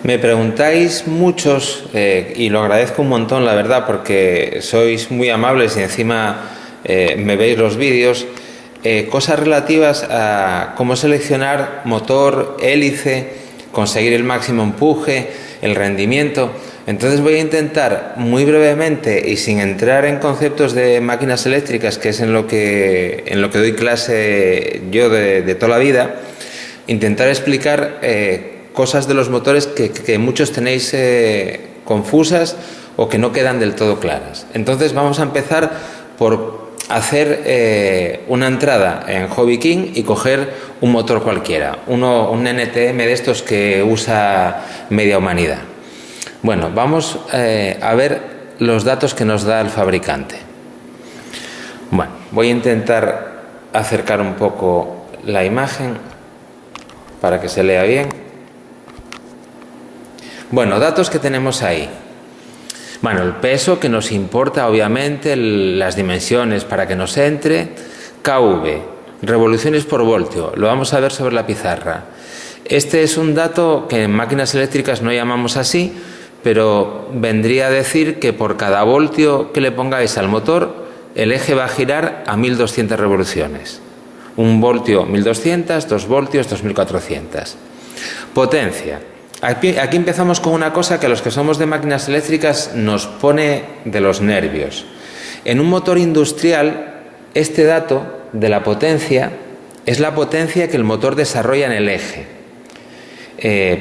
Me preguntáis muchos, y lo agradezco un montón, la verdad, porque sois muy amables y encima me veis los vídeos, cosas relativas a cómo seleccionar motor, hélice, conseguir el máximo empuje, el rendimiento. Entonces voy a intentar muy brevemente y sin entrar en conceptos de máquinas eléctricas, que es en lo que doy clase yo de toda la vida, intentar explicar cosas de los motores que muchos tenéis confusas o que no quedan del todo claras. Entonces vamos a empezar por hacer una entrada en Hobby King y coger un motor cualquiera, un NTM de estos que usa media humanidad. Bueno, vamos a ver los datos que nos da el fabricante. Bueno, voy a intentar acercar un poco la imagen para que se lea bien. Bueno, datos que tenemos ahí. Bueno, el peso que nos importa, obviamente, las dimensiones para que nos entre, KV, revoluciones por voltio, lo vamos a ver sobre la pizarra. Este es un dato que en máquinas eléctricas no llamamos así, pero vendría a decir que por cada voltio que le pongáis al motor, el eje va a girar a 1200 revoluciones. 1 voltio 1200, 2 voltios 2400. Potencia. Aquí empezamos con una cosa que a los que somos de máquinas eléctricas nos pone de los nervios. En un motor industrial, este dato de la potencia es la potencia que el motor desarrolla en el eje.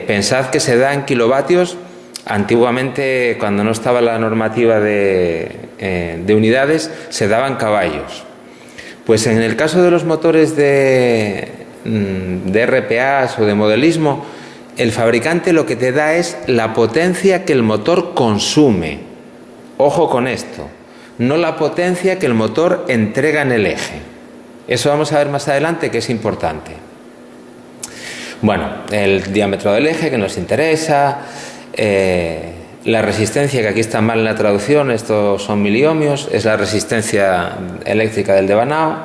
Pensad que se da en kilovatios. Antiguamente, cuando no estaba la normativa de unidades, se daban caballos. Pues en el caso de los motores de RPAs o de modelismo, el fabricante lo que te da es la potencia que el motor consume. Ojo con esto, no la potencia que el motor entrega en el eje. Eso vamos a ver más adelante, que es importante. Bueno, el diámetro del eje que nos interesa, la resistencia, que aquí está mal en la traducción, estos son miliohmios, es la resistencia eléctrica del devanado,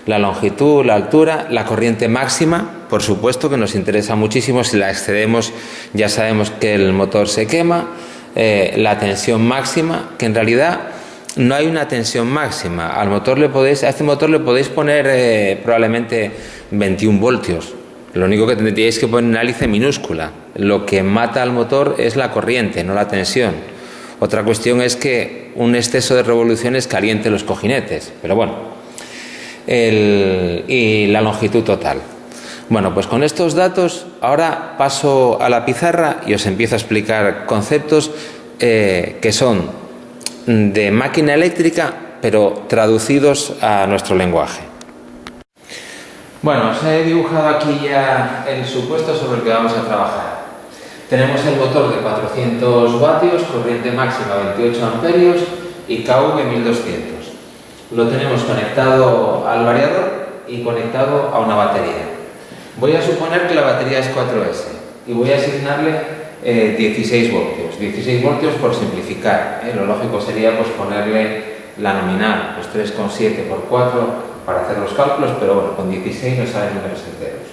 la longitud, la altura, la corriente máxima, por supuesto que nos interesa muchísimo, si la excedemos ya sabemos que el motor se quema, la tensión máxima, que en realidad no hay una tensión máxima, a este motor le podéis poner probablemente 21 voltios, lo único que tendríais que poner una hélice minúscula, lo que mata al motor es la corriente, no la tensión. Otra cuestión es que un exceso de revoluciones caliente los cojinetes, pero bueno. Y la longitud total. Bueno, pues con estos datos ahora paso a la pizarra y os empiezo a explicar conceptos que son de máquina eléctrica, pero traducidos a nuestro lenguaje. Bueno, os he dibujado aquí ya el supuesto sobre el que vamos a trabajar. Tenemos el motor de 400 vatios, corriente máxima 28 amperios y KV 1200. Lo tenemos conectado al variador y conectado a una batería. Voy a suponer que la batería es 4S y voy a asignarle 16 voltios. 16 voltios por simplificar. Lo lógico sería pues ponerle la nominal, pues 3,7 por 4 para hacer los cálculos, pero bueno, con 16 nos salen números enteros.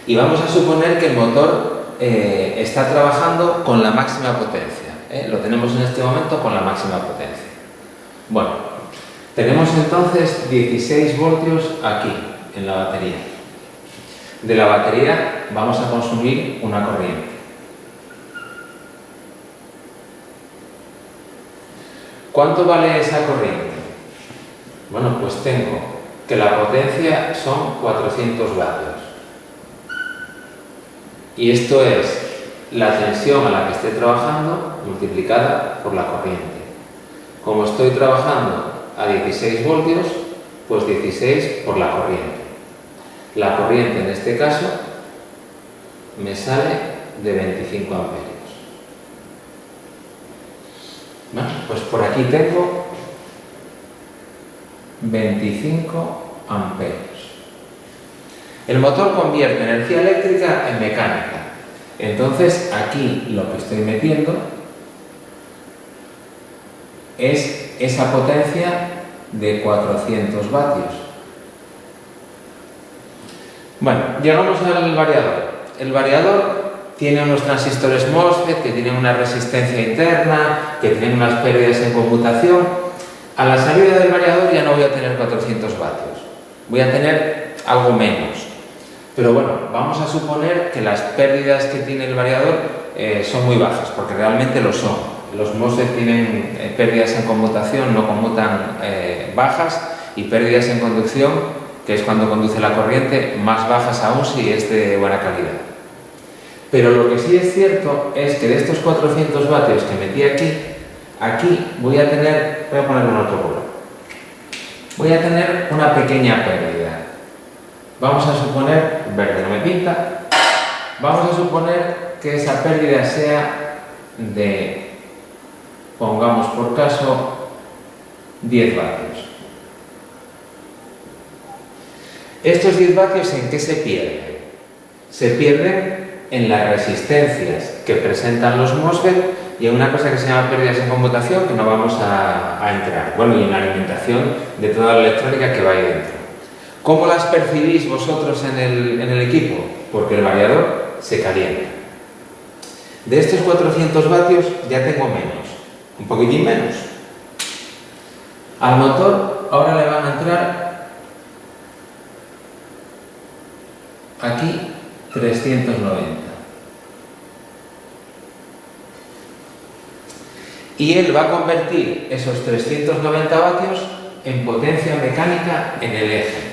Y vamos a suponer que el motor está trabajando con la máxima potencia. Lo tenemos en este momento con la máxima potencia. Bueno, tenemos entonces 16 voltios aquí, en la batería. De la batería vamos a consumir una corriente. ¿Cuánto vale esa corriente? Bueno, pues tengo que la potencia son 400 vatios. Y esto es la tensión a la que esté trabajando multiplicada por la corriente. Como estoy trabajando a 16 voltios, pues 16 por la corriente. La corriente en este caso me sale de 25 amperios. Bueno, pues por aquí tengo 25 amperios. El motor convierte energía eléctrica en mecánica. Entonces aquí lo que estoy metiendo es esa potencia de 400 vatios. Bueno, llegamos al variador. El variador tiene unos transistores MOSFET que tienen una resistencia interna, que tienen unas pérdidas en conmutación. A la salida del variador ya no voy a tener 400 vatios, voy a tener algo menos. Pero bueno, vamos a suponer que las pérdidas que tiene el variador son muy bajas, porque realmente lo son. Los MOSFET tienen pérdidas en conmutación, no conmutan bajas, y pérdidas en conducción, que es cuando conduce la corriente, más bajas aún si es de buena calidad. Pero lo que sí es cierto es que de estos 400 vatios que metí aquí voy a tener, voy a ponerlo en otro color, voy a tener una pequeña pérdida. Vamos a suponer, verde no me pinta, vamos a suponer que esa pérdida sea de, pongamos por caso, 10 vatios. ¿Estos 10 vatios en qué se pierden? Se pierden en las resistencias que presentan los MOSFET y en una cosa que se llama pérdidas en conmutación, que no vamos a entrar. Bueno, y en la alimentación de toda la electrónica que va ahí dentro. ¿Cómo las percibís vosotros en el equipo? Porque el variador se calienta. De estos 400 vatios ya tengo menos, un poquitín menos. Al motor ahora le van a entrar aquí 390. Y él va a convertir esos 390 vatios en potencia mecánica en el eje.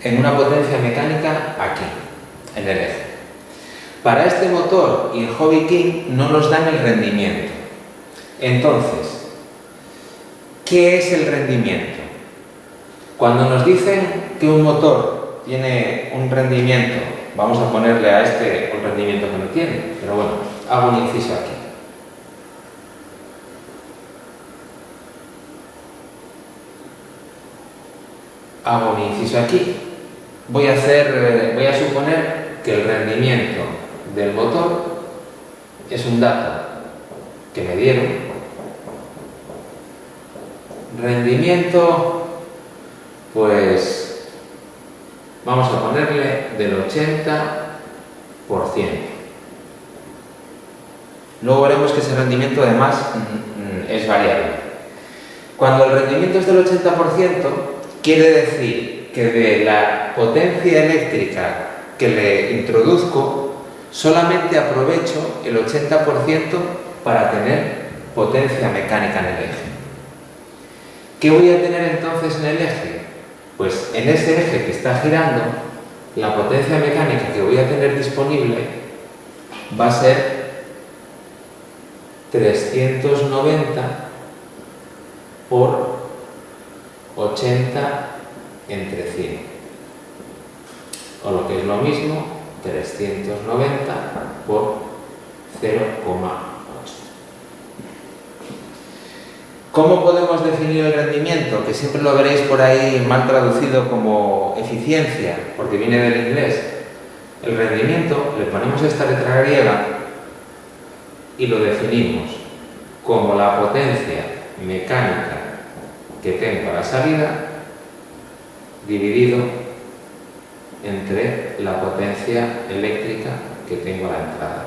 En una potencia mecánica aquí, en el eje. Para este motor y el Hobby King no nos dan el rendimiento. Entonces, ¿qué es el rendimiento? Cuando nos dicen que un motor tiene un rendimiento, vamos a ponerle a este un rendimiento que no tiene, pero bueno, hago un inciso aquí. Hago un inciso aquí. Voy a suponer que el rendimiento del motor es un dato que me dieron. Rendimiento, pues vamos a ponerle del 80%. Luego veremos que ese rendimiento además es variable. Cuando el rendimiento es del 80%, quiere decir que de la potencia eléctrica que le introduzco, solamente aprovecho el 80% para tener potencia mecánica en el eje. ¿Qué voy a tener entonces en el eje? Pues en ese eje que está girando, la potencia mecánica que voy a tener disponible va a ser 390 por 80 entre 100, o lo que es lo mismo, 390 por 0,8. ¿Cómo podemos definir el rendimiento? Que siempre lo veréis por ahí mal traducido como eficiencia, porque viene del inglés. El rendimiento, le ponemos esta letra griega y lo definimos como la potencia mecánica que tengo a la salida dividido entre la potencia eléctrica que tengo a la entrada.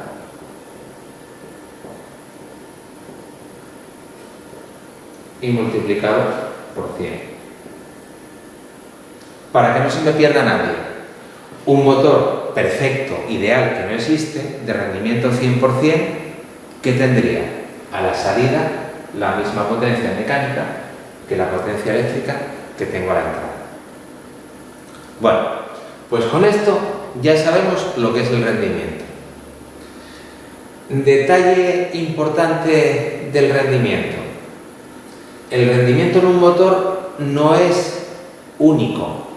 Y multiplicado por 100. Para que no se me pierda nadie, un motor perfecto, ideal, que no existe, de rendimiento 100%, ¿qué tendría? A la salida la misma potencia mecánica que la potencia eléctrica que tengo a la entrada. Bueno, pues con esto ya sabemos lo que es el rendimiento. Detalle importante del rendimiento. El rendimiento en un motor no es único.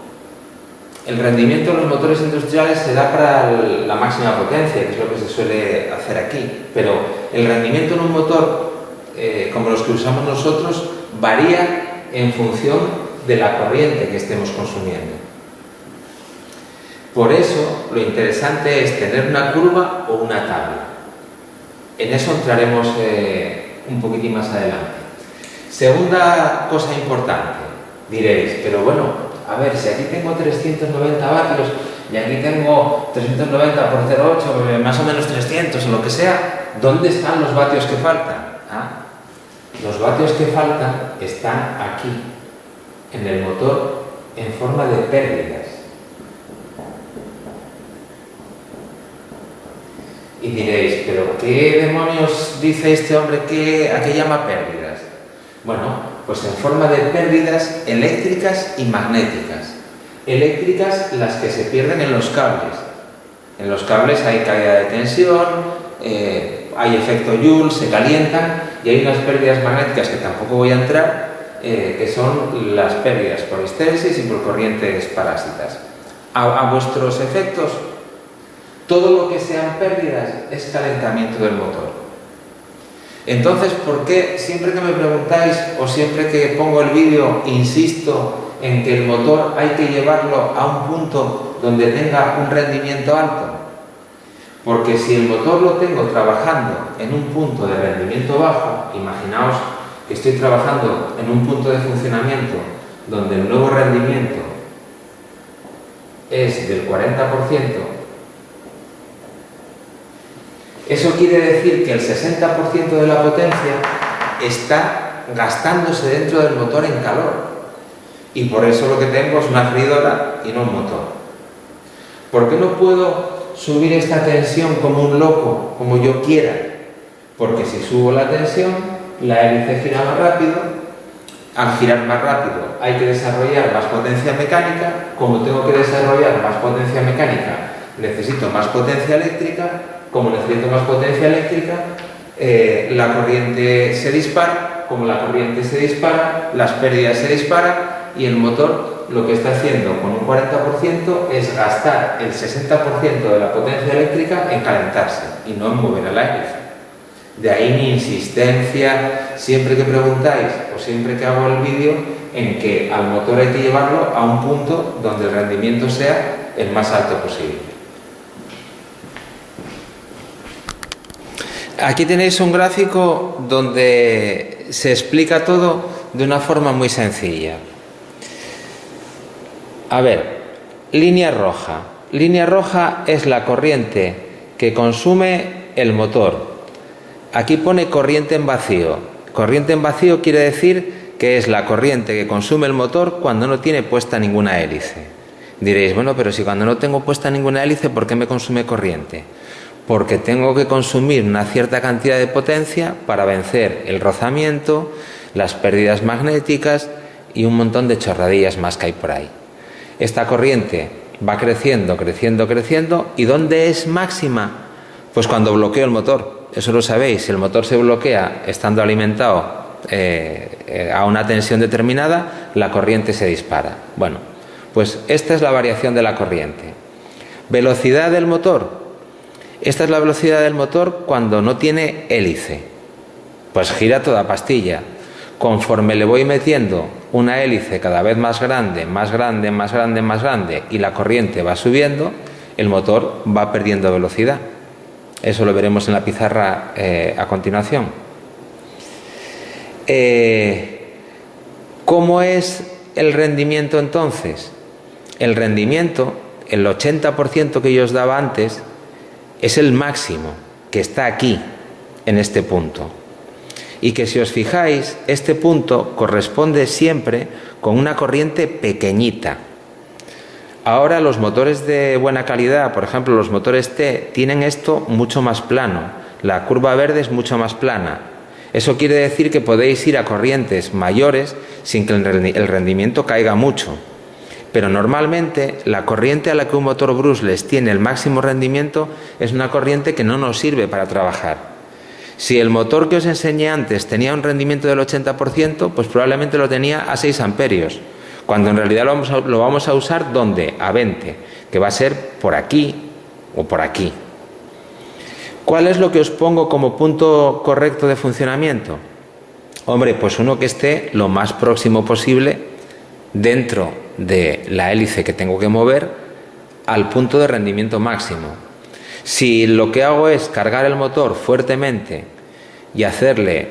El rendimiento en los motores industriales se da para la máxima potencia, que es lo que se suele hacer aquí, pero el rendimiento en un motor, como los que usamos nosotros, varía en función de la corriente que estemos consumiendo. Por eso, lo interesante es tener una curva o una tabla. En eso entraremos un poquitín más adelante. Segunda cosa importante, diréis, pero bueno, a ver, si aquí tengo 390 vatios, y aquí tengo 390 por 0,8, más o menos 300 o lo que sea, ¿dónde están los vatios que faltan? Los vatios que faltan están aquí, en el motor, en forma de pérdidas. Y diréis, ¿pero qué demonios dice este hombre a qué llama pérdidas? Bueno, pues en forma de pérdidas eléctricas y magnéticas. Eléctricas, las que se pierden en los cables. En los cables hay caída de tensión, hay efecto Joule, se calientan, y hay unas pérdidas magnéticas que tampoco voy a entrar, que son las pérdidas por histeresis y por corrientes parásitas. A vuestros efectos, todo lo que sean pérdidas es calentamiento del motor. Entonces, ¿por qué siempre que me preguntáis o siempre que pongo el vídeo insisto en que el motor hay que llevarlo a un punto donde tenga un rendimiento alto? Porque si el motor lo tengo trabajando en un punto de rendimiento bajo, imaginaos que estoy trabajando en un punto de funcionamiento donde el nuevo rendimiento es del 40%, eso quiere decir que el 60% de la potencia está gastándose dentro del motor en calor. Y por eso lo que tengo es una freidora y no un motor. ¿Por qué no puedo subir esta tensión como un loco, como yo quiera? Porque si subo la tensión, la hélice gira más rápido. Al girar más rápido hay que desarrollar más potencia mecánica. Como tengo que desarrollar más potencia mecánica, necesito más potencia eléctrica. Como necesito más potencia eléctrica, la corriente se dispara. Como la corriente se dispara, las pérdidas se disparan y el motor lo que está haciendo con un 40% es gastar el 60% de la potencia eléctrica en calentarse y no en mover el aire. De ahí mi insistencia, siempre que preguntáis o siempre que hago el vídeo, en que al motor hay que llevarlo a un punto donde el rendimiento sea el más alto posible. Aquí tenéis un gráfico donde se explica todo de una forma muy sencilla. A ver, línea roja. Línea roja es la corriente que consume el motor. Aquí pone corriente en vacío. Corriente en vacío quiere decir que es la corriente que consume el motor cuando no tiene puesta ninguna hélice. Diréis, bueno, pero si cuando no tengo puesta ninguna hélice, ¿por qué me consume corriente? Porque tengo que consumir una cierta cantidad de potencia para vencer el rozamiento, las pérdidas magnéticas y un montón de chorradillas más que hay por ahí. Esta corriente va creciendo, creciendo, creciendo. ¿Y dónde es máxima? Pues cuando bloqueo el motor. Eso lo sabéis. Si el motor se bloquea estando alimentado a una tensión determinada, la corriente se dispara. Bueno, pues esta es la variación de la corriente. Velocidad del motor. Esta es la velocidad del motor cuando no tiene hélice. Pues gira toda pastilla. Conforme le voy metiendo una hélice cada vez más grande, más grande, más grande, más grande, y la corriente va subiendo, el motor va perdiendo velocidad. Eso lo veremos en la pizarra a continuación. ¿Cómo es el rendimiento entonces? El rendimiento, el 80% que yo os daba antes, es el máximo, que está aquí, en este punto. Y que si os fijáis, este punto corresponde siempre con una corriente pequeñita. Ahora los motores de buena calidad, por ejemplo los motores T, tienen esto mucho más plano. La curva verde es mucho más plana. Eso quiere decir que podéis ir a corrientes mayores sin que el rendimiento caiga mucho. Pero normalmente la corriente a la que un motor brushless tiene el máximo rendimiento es una corriente que no nos sirve para trabajar. Si el motor que os enseñé antes tenía un rendimiento del 80%, pues probablemente lo tenía a 6 amperios, cuando en realidad lo vamos a usar ¿dónde? A 20, que va a ser por aquí o por aquí. ¿Cuál es lo que os pongo como punto correcto de funcionamiento? Hombre, pues uno que esté lo más próximo posible dentro de la hélice que tengo que mover al punto de rendimiento máximo. Si lo que hago es cargar el motor fuertemente y hacerle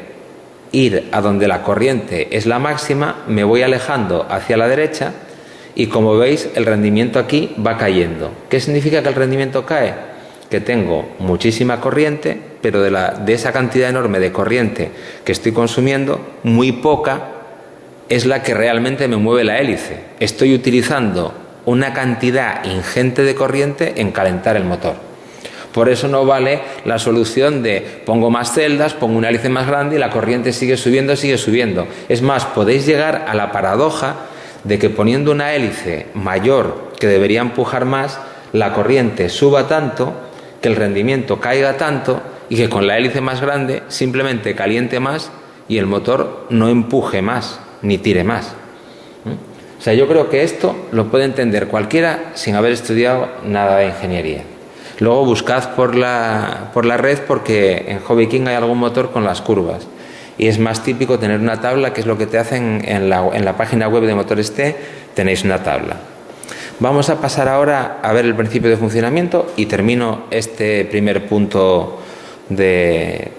ir a donde la corriente es la máxima, me voy alejando hacia la derecha y como veis el rendimiento aquí va cayendo. ¿Qué significa que el rendimiento cae? Que tengo muchísima corriente, pero de esa cantidad enorme de corriente que estoy consumiendo, muy poca es la que realmente me mueve la hélice. Estoy utilizando una cantidad ingente de corriente en calentar el motor. Por eso no vale la solución de pongo más celdas, pongo una hélice más grande y la corriente sigue subiendo, sigue subiendo. Es más, podéis llegar a la paradoja de que poniendo una hélice mayor que debería empujar más, la corriente suba tanto, que el rendimiento caiga tanto y que con la hélice más grande simplemente caliente más y el motor no empuje más ni tire más. O sea, yo creo que esto lo puede entender cualquiera sin haber estudiado nada de ingeniería. Luego buscad por la red, porque en Hobby King hay algún motor con las curvas y es más típico tener una tabla, que es lo que te hacen en la página web de Motores T, tenéis una tabla. Vamos a pasar ahora a ver el principio de funcionamiento y termino este primer punto de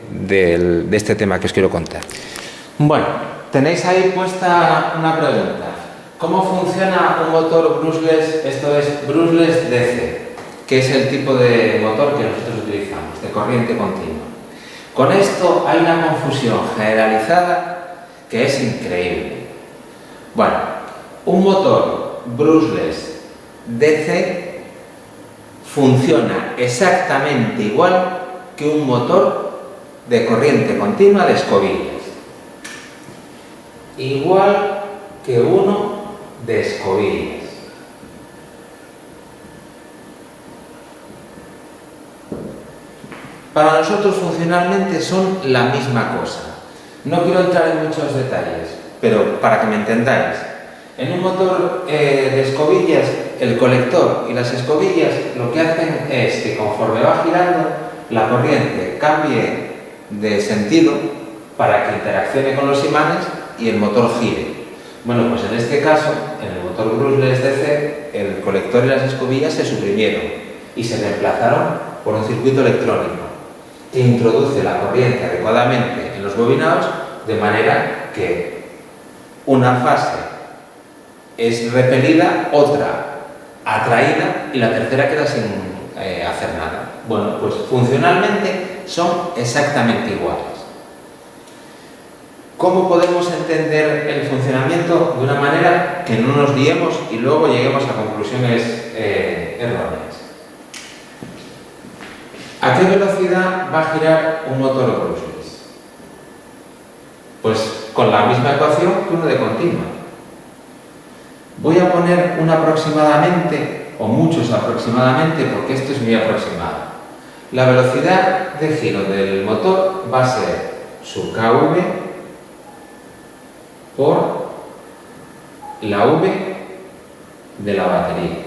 este tema que os quiero contar. Bueno, tenéis ahí puesta una pregunta. ¿Cómo funciona un motor brushless? Esto es brushless DC, que es el tipo de motor que nosotros utilizamos, de corriente continua. Con esto hay una confusión generalizada que es increíble. Bueno, un motor brushless DC funciona exactamente igual que un motor de corriente continua de escobillas. Igual que uno de escobillas. Para nosotros funcionalmente son la misma cosa. No quiero entrar en muchos detalles, pero para que me entendáis. En un motor de escobillas, el colector y las escobillas lo que hacen es que conforme va girando, la corriente cambie de sentido para que interaccione con los imanes y el motor gire. Bueno, pues en este caso, en el motor brushless DC, el colector y las escobillas se suprimieron y se reemplazaron por un circuito electrónico que introduce la corriente adecuadamente en los bobinados, de manera que una fase es repelida, otra atraída y la tercera queda sin hacer nada. Bueno, pues funcionalmente son exactamente iguales. ¿Cómo podemos entender el funcionamiento de una manera que no nos liemos y luego lleguemos a conclusiones erróneas? ¿A qué velocidad va a girar un motor brushless? Pues con la misma ecuación que uno de continua. Voy a poner un aproximadamente, o muchos aproximadamente, porque esto es muy aproximado. La velocidad de giro del motor va a ser su KV por la V de la batería.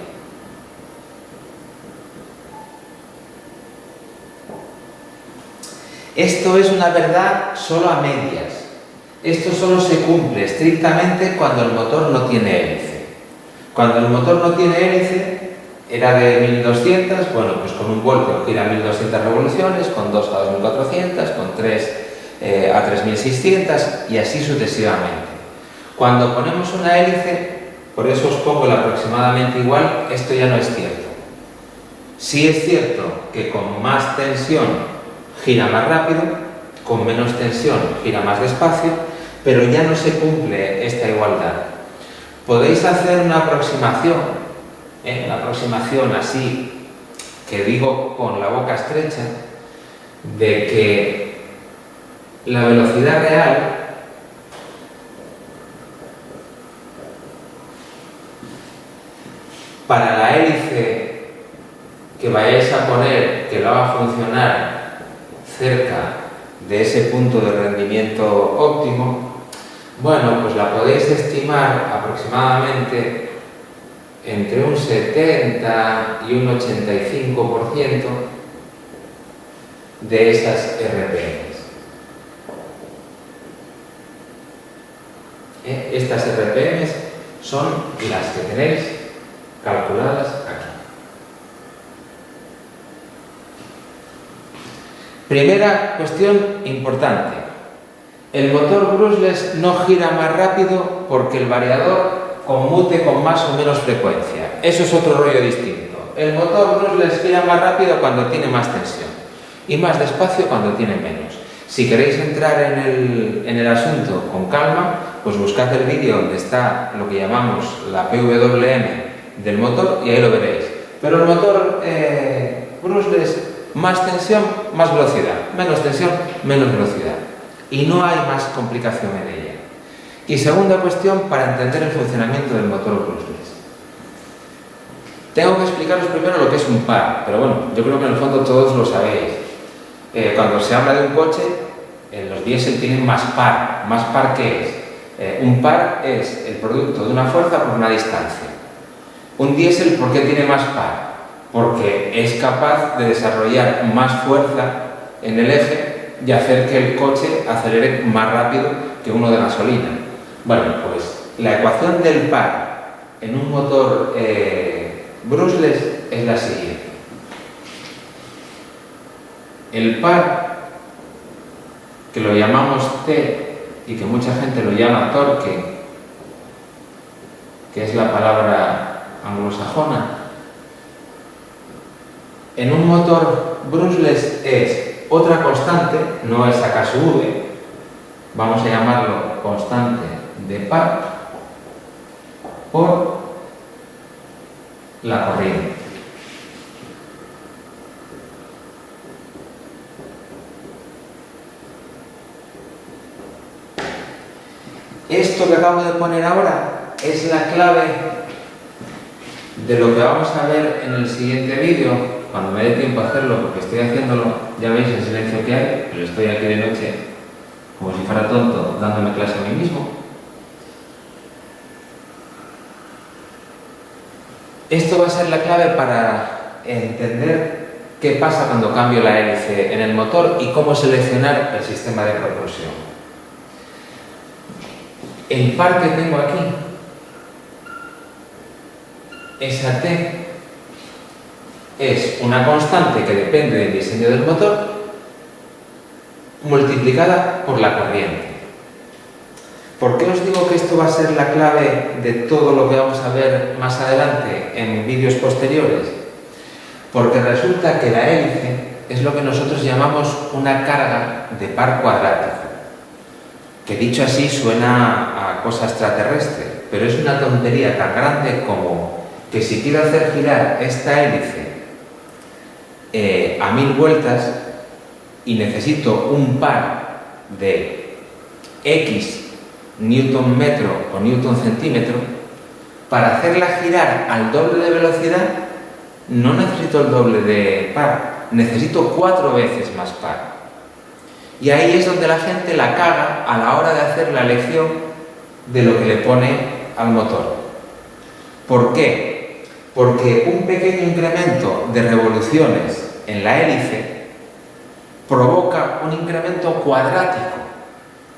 Esto es una verdad solo a medias. Esto solo se cumple estrictamente cuando el motor no tiene hélice. Cuando el motor no tiene hélice, era de 1200, bueno, pues con un voltio gira 1200 revoluciones, con 2 a 2400, con 3 a 3600 y así sucesivamente. Cuando ponemos una hélice, por eso os pongo el aproximadamente igual, esto ya no es cierto. Sí es cierto que con más tensión gira más rápido, con menos tensión gira más despacio, pero ya no se cumple esta igualdad. Podéis hacer una aproximación así, que digo con la boca estrecha, de que la velocidad real para la hélice que vayáis a poner, que la va a funcionar cerca de ese punto de rendimiento óptimo, bueno, pues la podéis estimar aproximadamente entre un 70 y un 85% de esas RPMs. Estas RPMs son las que tenéis calculadas aquí. Primera cuestión importante. El motor brushless no gira más rápido porque el variador conmute con más o menos frecuencia. Eso es otro rollo distinto. El motor brushless gira más rápido cuando tiene más tensión y más despacio cuando tiene menos. Si queréis entrar en el asunto con calma, pues buscad el vídeo donde está lo que llamamos la PWM del motor y ahí lo veréis. Pero el motor brushless, más tensión, más velocidad, menos tensión, menos velocidad. Y no hay más complicación en ella. Y segunda cuestión, para entender el funcionamiento del motor brushless. Tengo que explicaros primero lo que es un par, pero bueno, yo creo que en el fondo todos lo sabéis. Cuando se habla de un coche, los diésel tienen más par. ¿Más par qué es? Un par es el producto de una fuerza por una distancia. Un diésel, ¿por qué tiene más par? Porque es capaz de desarrollar más fuerza en el eje y hacer que el coche acelere más rápido que uno de gasolina. Bueno, pues la ecuación del par en un motor brushless es la siguiente. El par, que lo llamamos T y que mucha gente lo llama torque, que es la palabra anglosajona, en un motor brushless es otra constante, no es acaso V, vamos a llamarlo constante de par, por la corriente. Esto que acabo de poner ahora es la clave de lo que vamos a ver en el siguiente vídeo, cuando me dé tiempo a hacerlo, porque estoy haciéndolo, ya veis el silencio que hay, pero estoy aquí de noche como si fuera tonto dándome clase a mí mismo. Esto va a ser la clave para entender qué pasa cuando cambio la hélice en el motor y cómo seleccionar el sistema de propulsión. El par que tengo aquí, esa T, es una constante que depende del diseño del motor multiplicada por la corriente. ¿Por qué os digo que esto va a ser la clave de todo lo que vamos a ver más adelante en vídeos posteriores? Porque resulta que la hélice es lo que nosotros llamamos una carga de par cuadrático, que dicho así suena a cosa extraterrestre, pero es una tontería tan grande como que si quiero hacer girar esta hélice a 1000 vueltas y necesito un par de X newton metro o newton centímetro, para hacerla girar al doble de velocidad no necesito el doble de par, necesito 4 veces más par. Y ahí es donde la gente la caga a la hora de hacer la elección de lo que le pone al motor. ¿Por qué? Porque un pequeño incremento de revoluciones en la hélice provoca un incremento cuadrático.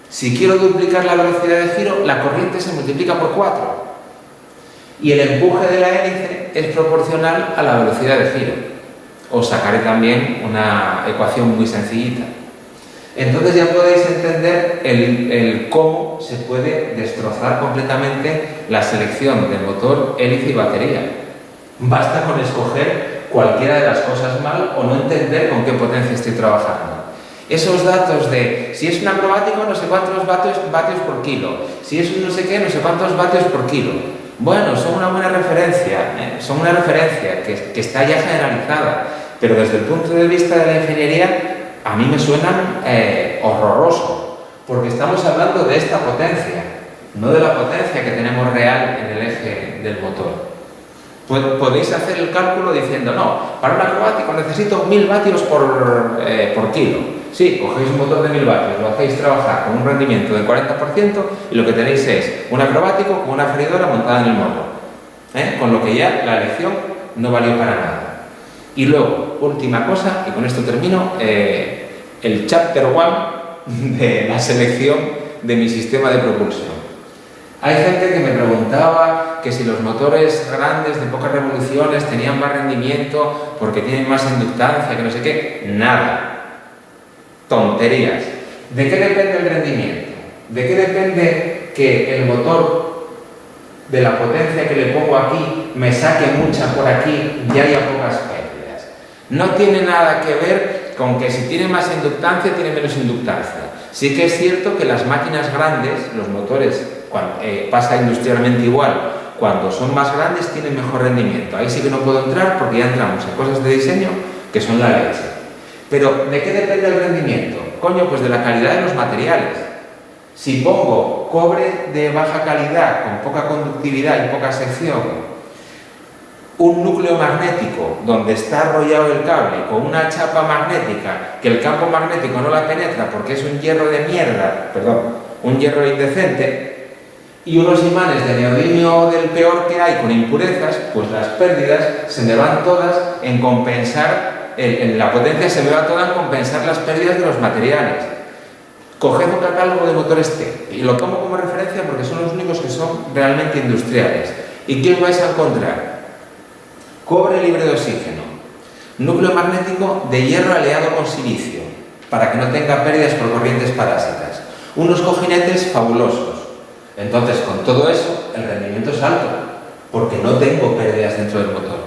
Si quiero duplicar la velocidad de giro, la corriente se multiplica por 4. Y el empuje de la hélice es proporcional a la velocidad de giro. Os sacaré también una ecuación muy sencillita. Entonces ya podéis entender el cómo se puede destrozar completamente la selección de motor, hélice y batería. Basta con escoger cualquiera de las cosas mal o no entender con qué potencia estoy trabajando. Esos datos de si es un acrobático no sé cuántos vatios por kilo, si es un no sé qué no sé cuántos vatios por kilo. Bueno, son una buena referencia, son una referencia que está ya generalizada, pero desde el punto de vista de la ingeniería a mí me suenan horroroso, porque estamos hablando de esta potencia, no de la potencia que tenemos real en el eje del motor. Podéis hacer el cálculo diciendo, no, para un acrobático necesito 1000 vatios por kilo. Sí, cogéis un motor de 1000 vatios, lo hacéis trabajar con un rendimiento del 40% y lo que tenéis es un acrobático con una freidora montada en el motor. Con lo que ya la elección no valió para nada. Y luego, última cosa, y con esto termino, el chapter 1 de la selección de mi sistema de propulsión. Hay gente que me preguntaba que si los motores grandes de pocas revoluciones tenían más rendimiento porque tienen más inductancia, que no sé qué. Nada. Tonterías. ¿De qué depende el rendimiento? ¿De qué depende que el motor de la potencia que le pongo aquí me saque mucha por aquí y haya pocas pérdidas. No tiene nada que ver con que si tiene más inductancia, tiene menos inductancia. Sí que es cierto que las máquinas grandes, los motores, pasa industrialmente igual, cuando son más grandes tienen mejor rendimiento. Ahí sí que no puedo entrar porque ya entramos en cosas de diseño que son la leche. Pero, ¿de qué depende el rendimiento? Coño, pues de la calidad de los materiales. Si pongo cobre de baja calidad, con poca conductividad y poca sección, un núcleo magnético donde está arrollado el cable con una chapa magnética que el campo magnético no la penetra porque es un hierro de mierda, un hierro indecente, y unos imanes de neodimio del peor que hay con impurezas, pues las pérdidas se me van todas en compensar, la potencia se me va toda en compensar las pérdidas de los materiales. Coged un catálogo de motores T y lo tomo como referencia porque son los únicos que son realmente industriales. ¿Y qué os vais a encontrar? Cobre libre de oxígeno, núcleo magnético de hierro aleado con silicio, para que no tenga pérdidas por corrientes parásitas. Unos cojinetes fabulosos. Entonces, con todo eso, el rendimiento es alto, porque no tengo pérdidas dentro del motor.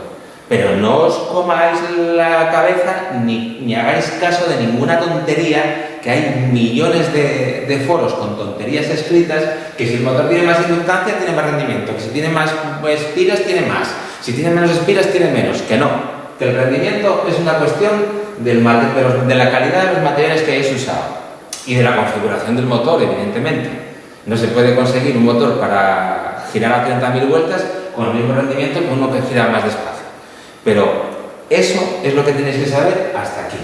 Pero no os comáis la cabeza ni hagáis caso de ninguna tontería, que hay millones de foros con tonterías escritas, que si el motor tiene más inductancia, tiene más rendimiento, que si tiene más espiras, tiene más. Si tiene menos espiras, tiene menos. Que no. Que el rendimiento es una cuestión de la calidad de los materiales que hayáis usado y de la configuración del motor, evidentemente. No se puede conseguir un motor para girar a 30.000 vueltas con el mismo rendimiento que uno que gira más despacio. Pero eso es lo que tenéis que saber hasta aquí.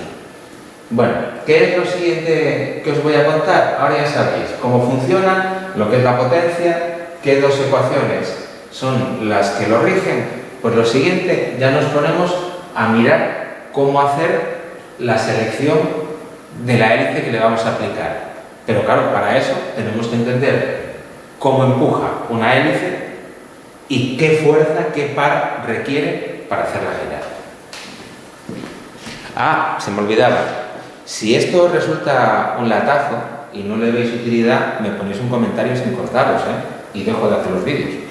Bueno, ¿qué es lo siguiente que os voy a contar? Ahora ya sabéis cómo funciona, lo que es la potencia, qué dos ecuaciones son las que lo rigen. Pues lo siguiente, ya nos ponemos a mirar cómo hacer la selección de la hélice que le vamos a aplicar. Pero claro, para eso tenemos que entender cómo empuja una hélice y qué fuerza, qué par requiere para hacerla girar. Ah, se me olvidaba. Si esto os resulta un latazo y no le veis utilidad, me ponéis un comentario sin cortaros, y dejo de hacer los vídeos.